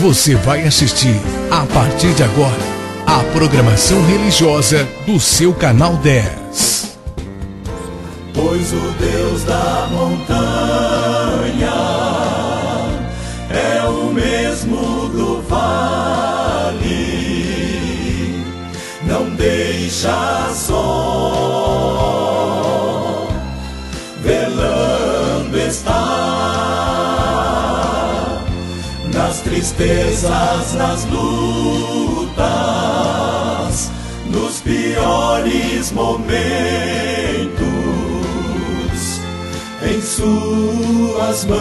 Você vai assistir, a partir de agora, a programação religiosa do seu canal 10. Pois o Deus da montanha é o mesmo do vale, não deixa só, velando está, nas tristezas, nas lutas, nos piores momentos, em suas mãos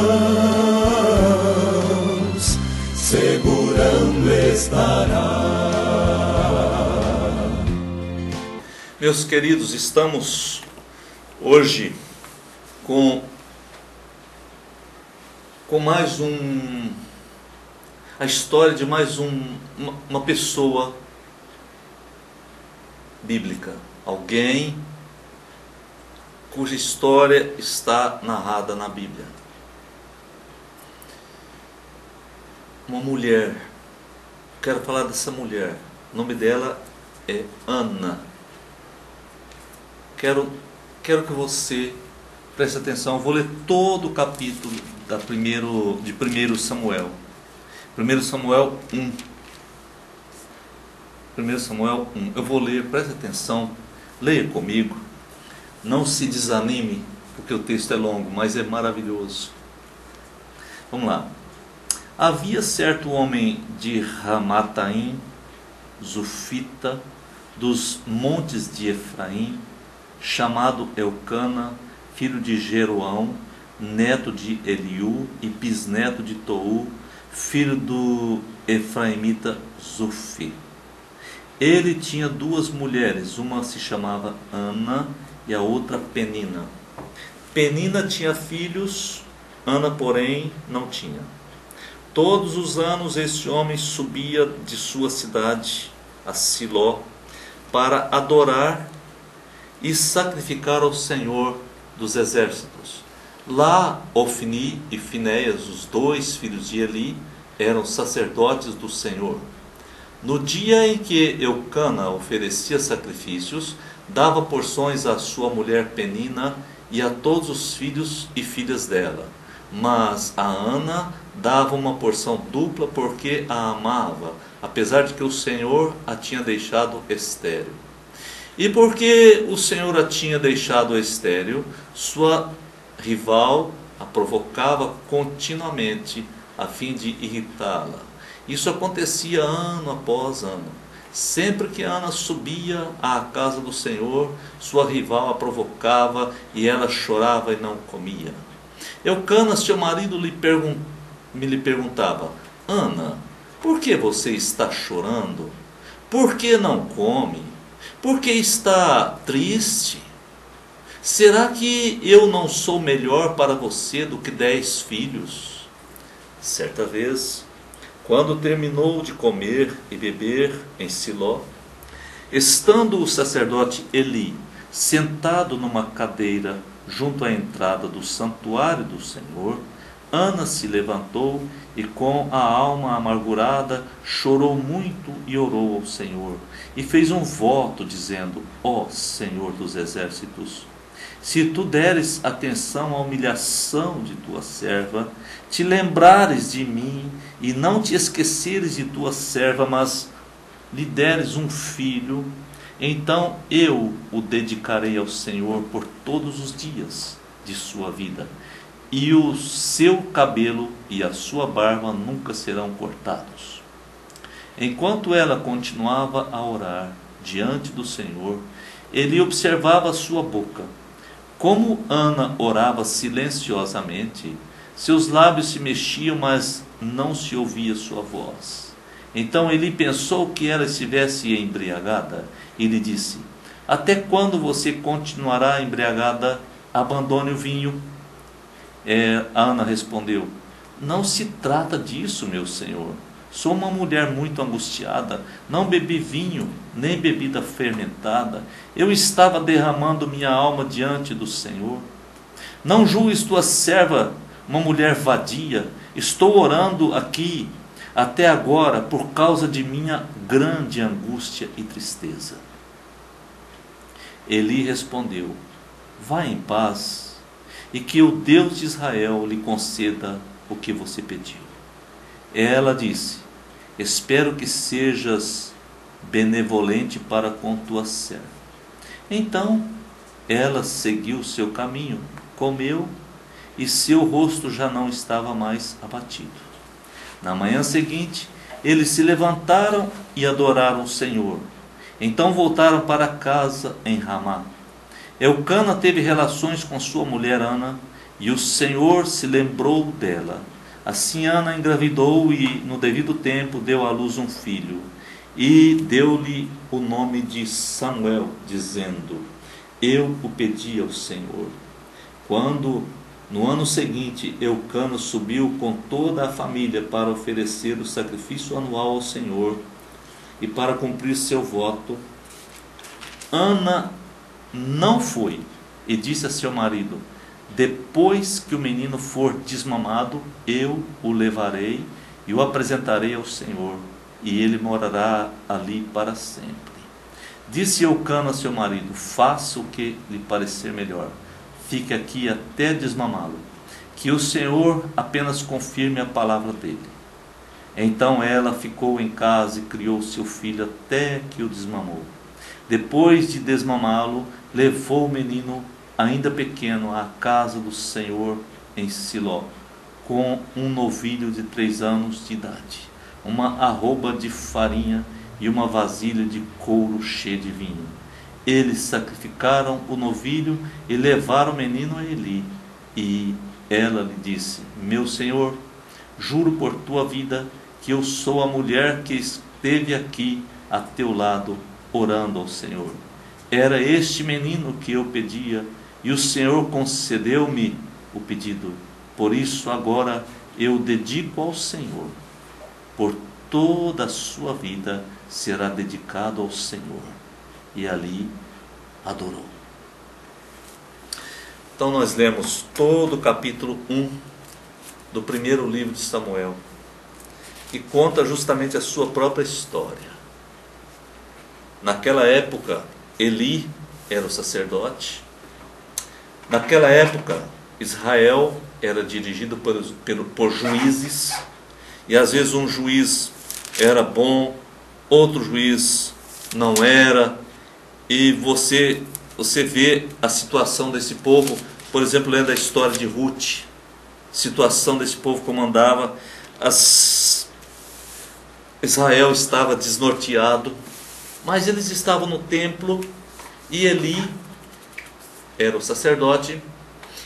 segurando estará. Meus queridos, estamos hoje com mais a história de mais uma pessoa bíblica, alguém cuja história está narrada na Bíblia. Uma mulher, quero falar dessa mulher, o nome dela é Ana. Quero que você preste atenção, eu vou ler todo o capítulo de 1 Samuel. 1 Samuel 1. 1 Samuel 1. Eu vou ler, preste atenção, leia comigo. Não se desanime, porque o texto é longo, mas é maravilhoso. Vamos lá. Havia certo homem de Ramataim, Zufita, dos montes de Efraim, chamado Elcana, filho de Jeroão, neto de Eliú e bisneto de Tou, filho do Efraimita Zufi. Ele tinha duas mulheres, uma se chamava Ana e a outra Penina. Penina tinha filhos, Ana, porém, não tinha. Todos os anos este homem subia de sua cidade, a Siló, para adorar e sacrificar ao Senhor dos exércitos. Lá, Ofni e Finéias, os dois filhos de Eli, eram sacerdotes do Senhor. No dia em que Eucana oferecia sacrifícios, dava porções à sua mulher Penina e a todos os filhos e filhas dela. Mas a Ana dava uma porção dupla porque a amava, apesar de que o Senhor a tinha deixado estéril. E porque o Senhor a tinha deixado estéril, sua rival a provocava continuamente a fim de irritá-la. Isso acontecia ano após ano. Sempre que Ana subia à casa do Senhor, sua rival a provocava e ela chorava e não comia. Eucana, seu marido, lhe perguntava: Ana, por que você está chorando? Por que não come? Por que está triste? Será que eu não sou melhor para você do que 10 filhos? Certa vez, quando terminou de comer e beber em Siló, estando o sacerdote Eli sentado numa cadeira junto à entrada do santuário do Senhor, Ana se levantou e com a alma amargurada chorou muito e orou ao Senhor, e fez um voto dizendo: Ó Senhor dos exércitos, se tu deres atenção à humilhação de tua serva, te lembrares de mim e não te esqueceres de tua serva, mas lhe deres um filho, então eu o dedicarei ao Senhor por todos os dias de sua vida, e o seu cabelo e a sua barba nunca serão cortados. Enquanto ela continuava a orar diante do Senhor, ele observava a sua boca. Como Ana orava silenciosamente, seus lábios se mexiam, mas não se ouvia sua voz. Então ele pensou que ela estivesse embriagada e lhe disse: Até quando você continuará embriagada? Abandone o vinho. Ana respondeu: Não se trata disso, meu senhor. Sou uma mulher muito angustiada, não bebi vinho, nem bebida fermentada. Eu estava derramando minha alma diante do Senhor. Não julgues tua serva uma mulher vadia. Estou orando aqui até agora por causa de minha grande angústia e tristeza. Eli respondeu: vá em paz, e que o Deus de Israel lhe conceda o que você pediu. Ela disse: espero que sejas benevolente para com tua serva. Então ela seguiu seu caminho, comeu, e seu rosto já não estava mais abatido. Na manhã seguinte, eles se levantaram e adoraram o Senhor. Então voltaram para casa em Ramá. Eucana teve relações com sua mulher Ana, e o Senhor se lembrou dela. Assim Ana engravidou e, no devido tempo, deu à luz um filho. E deu-lhe o nome de Samuel, dizendo: eu o pedi ao Senhor. Quando, no ano seguinte, Eucana subiu com toda a família para oferecer o sacrifício anual ao Senhor e para cumprir seu voto, Ana não foi e disse a seu marido: depois que o menino for desmamado, eu o levarei e o apresentarei ao Senhor, e ele morará ali para sempre. Disse Eucana a seu marido: faça o que lhe parecer melhor, fique aqui até desmamá-lo, que o Senhor apenas confirme a palavra dele. Então ela ficou em casa e criou seu filho até que o desmamou. Depois de desmamá-lo, levou o menino ainda pequeno à casa do Senhor em Siló, com um novilho de 3 anos de idade, uma arroba de farinha e uma vasilha de couro cheia de vinho. Eles sacrificaram o novilho e levaram o menino a Eli. E ela lhe disse: meu senhor, juro por tua vida que eu sou a mulher que esteve aqui a teu lado, orando ao Senhor. Era este menino que eu pedia, e o Senhor concedeu-me o pedido. Por isso agora eu dedico ao Senhor. Por toda a sua vida será dedicado ao Senhor. E ali adorou. Então nós lemos todo o capítulo 1 do primeiro livro de Samuel, que conta justamente a sua própria história. Naquela época, Eli era o sacerdote. Naquela época, Israel era dirigido por juízes, e às vezes um juiz era bom, outro juiz não era, e você vê a situação desse povo, por exemplo, lendo a história de Ruth, situação desse povo como andava. Israel estava desnorteado, mas eles estavam no templo, e Eli era o sacerdote,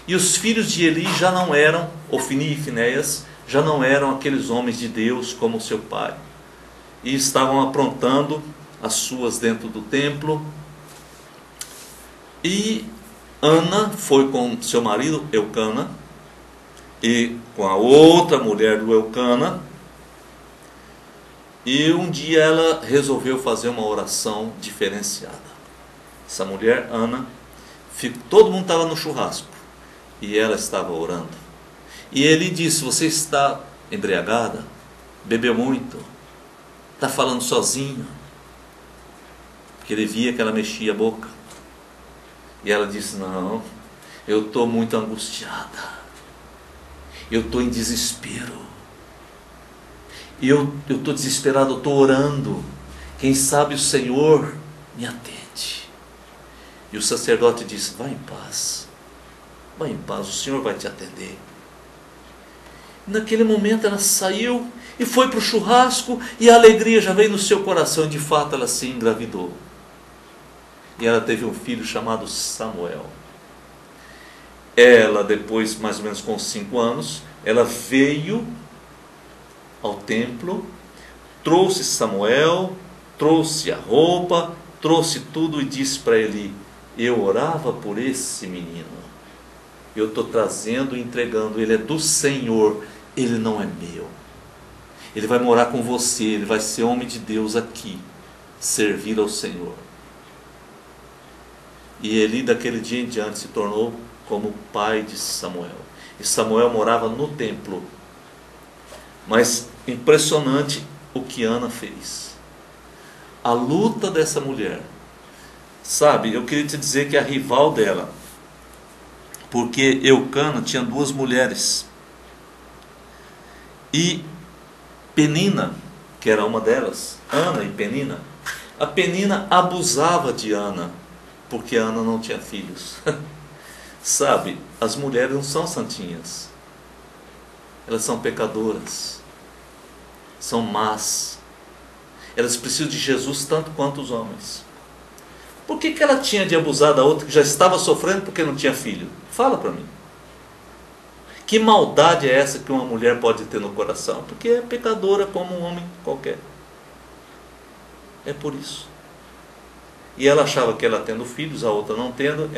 e os filhos de Eli já não eram, Ofni e Finéias, já não eram aqueles homens de Deus como seu pai, e estavam aprontando as suas dentro do templo. E Ana foi com seu marido Eucana e com a outra mulher do Eucana, e um dia ela resolveu fazer uma oração diferenciada. Essa mulher, Ana, todo mundo estava no churrasco e ela estava orando. E ele disse: você está embriagada? Bebeu muito? Está falando sozinho? Porque ele via que ela mexia a boca. E ela disse: não, eu estou muito angustiada, eu estou em desespero, e eu estou desesperado, eu estou orando, quem sabe o Senhor me atende. E o sacerdote disse: vai em paz, o Senhor vai te atender. E naquele momento ela saiu e foi para o churrasco, e a alegria já veio no seu coração, e de fato ela se engravidou. E ela teve um filho chamado Samuel. Ela, depois, mais ou menos com 5 anos, ela veio ao templo, trouxe Samuel, trouxe a roupa, trouxe tudo e disse para Eli: eu orava por esse menino, eu estou trazendo e entregando, ele é do Senhor, ele não é meu. Ele vai morar com você, ele vai ser homem de Deus aqui, servir ao Senhor. E Eli, daquele dia em diante, se tornou como o pai de Samuel. E Samuel morava no templo, Mas impressionante o que Ana fez. A luta dessa mulher. Sabe, eu queria te dizer que a rival dela, porque Eucana tinha duas mulheres, e Penina, que era uma delas, Ana e Penina, a Penina abusava de Ana, porque Ana não tinha filhos. Sabe, as mulheres não são santinhas, elas são pecadoras, são más, elas precisam de Jesus tanto quanto os homens. Por que ela tinha de abusar da outra que já estava sofrendo porque não tinha filho? Fala para mim. Que maldade é essa que uma mulher pode ter no coração? Porque é pecadora como um homem qualquer. É por isso. E ela achava que ela tendo filhos, a outra não tendo,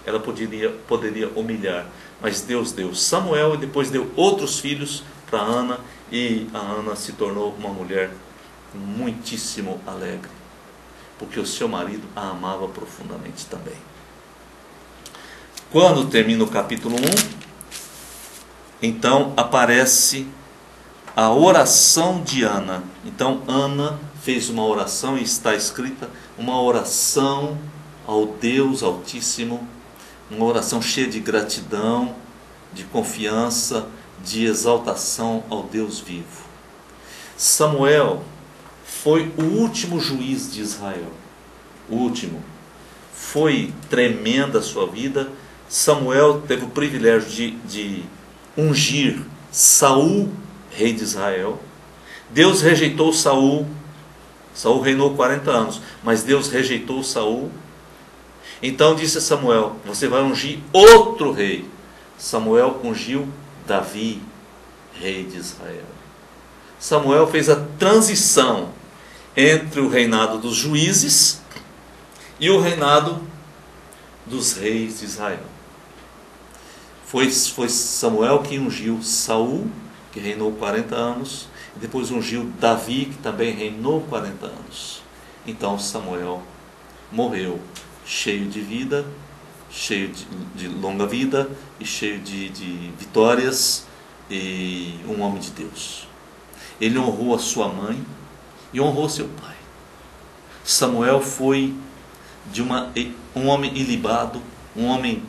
ela poderia humilhar. Mas Deus deu Samuel e depois deu outros filhos para Ana, e a Ana se tornou uma mulher muitíssimo alegre, porque o seu marido a amava profundamente também. Quando termina o capítulo 1, então aparece a oração de Ana. Então Ana fez uma oração, e está escrita uma oração ao Deus Altíssimo, uma oração cheia de gratidão, de confiança, de exaltação ao Deus vivo. Samuel foi o último juiz de Israel. O último. Foi tremenda a sua vida. Samuel teve o privilégio de ungir Saul, rei de Israel. Deus rejeitou Saul. Saul reinou 40 anos, mas Deus rejeitou Saul. Então disse a Samuel: você vai ungir outro rei. Samuel ungiu Davi, rei de Israel. Samuel fez a transição entre o reinado dos juízes e o reinado dos reis de Israel. Foi Samuel que ungiu Saul, que reinou 40 anos, e depois ungiu Davi, que também reinou 40 anos. Então Samuel morreu cheio de vida, cheio de longa vida e cheio de vitórias, e um homem de Deus. Ele honrou a sua mãe e honrou seu pai. Samuel foi um homem ilibado, um homem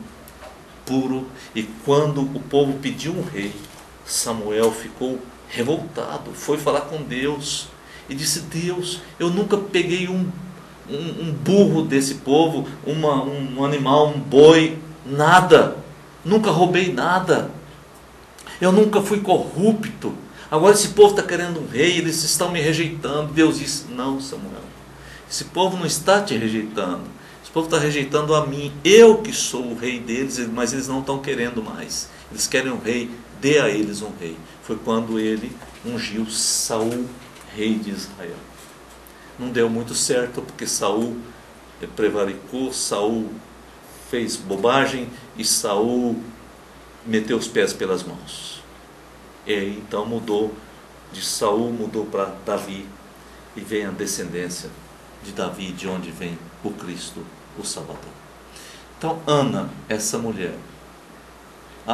puro, e quando o povo pediu um rei, Samuel ficou revoltado, foi falar com Deus e disse: Deus, eu nunca peguei um burro desse povo, um animal, um boi, nada, nunca roubei nada, eu nunca fui corrupto. Agora esse povo está querendo um rei, eles estão me rejeitando. Deus disse: não, Samuel, esse povo não está te rejeitando, esse povo está rejeitando a mim, eu que sou o rei deles, mas eles não estão querendo mais, eles querem um rei, dê a eles um rei. Foi quando ele ungiu Saul, rei de Israel. Não deu muito certo, porque Saul prevaricou, Saul fez bobagem e Saul meteu os pés pelas mãos. E aí, então de Saul mudou para Davi, e vem a descendência de Davi, de onde vem o Cristo, o Salvador. Então Ana, essa mulher,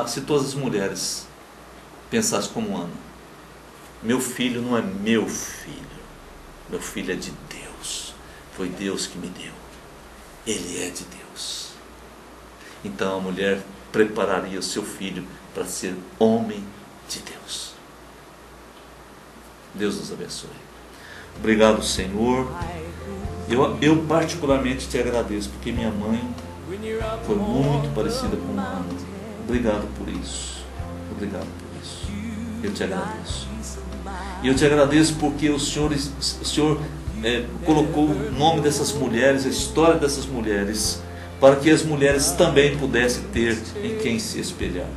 se todas as mulheres pensassem como Ana: meu filho não é meu filho, meu filho é de Deus, foi Deus que me deu, ele é de Deus. Então a mulher prepararia o seu filho para ser homem de Deus. Deus nos abençoe. Obrigado, Senhor. Eu particularmente te agradeço, porque minha mãe foi muito parecida com Ana. Obrigado por isso. Obrigado por isso. Eu te agradeço. E eu te agradeço porque o Senhor colocou o nome dessas mulheres, a história dessas mulheres, para que as mulheres também pudessem ter em quem se espelhar.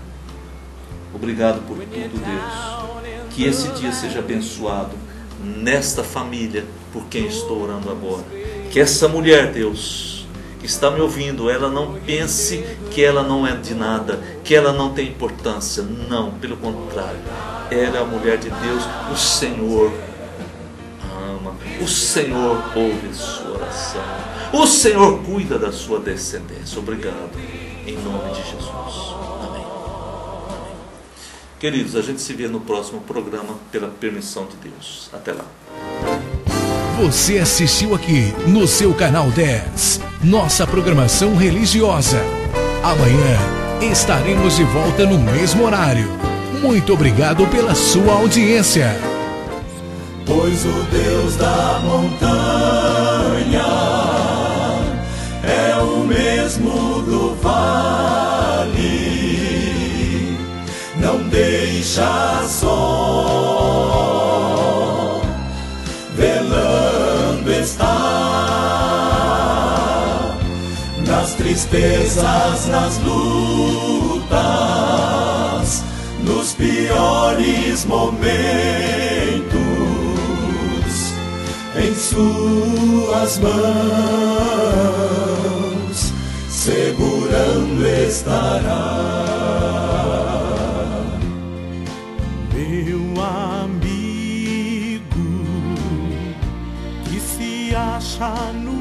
Obrigado por tudo, Deus. Que esse dia seja abençoado nesta família por quem estou orando agora. Que essa mulher, Deus, que está me ouvindo, ela não pense que ela não é de nada, que ela não tem importância. Não, pelo contrário. Ela é a mulher de Deus. O Senhor ama. O Senhor ouve a sua oração. O Senhor cuida da sua descendência. Obrigado. Em nome de Jesus. Queridos, a gente se vê no próximo programa, pela permissão de Deus. Até lá. Você assistiu aqui no seu canal 10, nossa programação religiosa. Amanhã estaremos de volta no mesmo horário. Muito obrigado pela sua audiência. Pois o Deus da montanha é o mesmo do vale, não deixa só, velando está, nas tristezas, nas lutas, nos piores momentos, em suas mãos segurando estará. Meu amigo que se acha no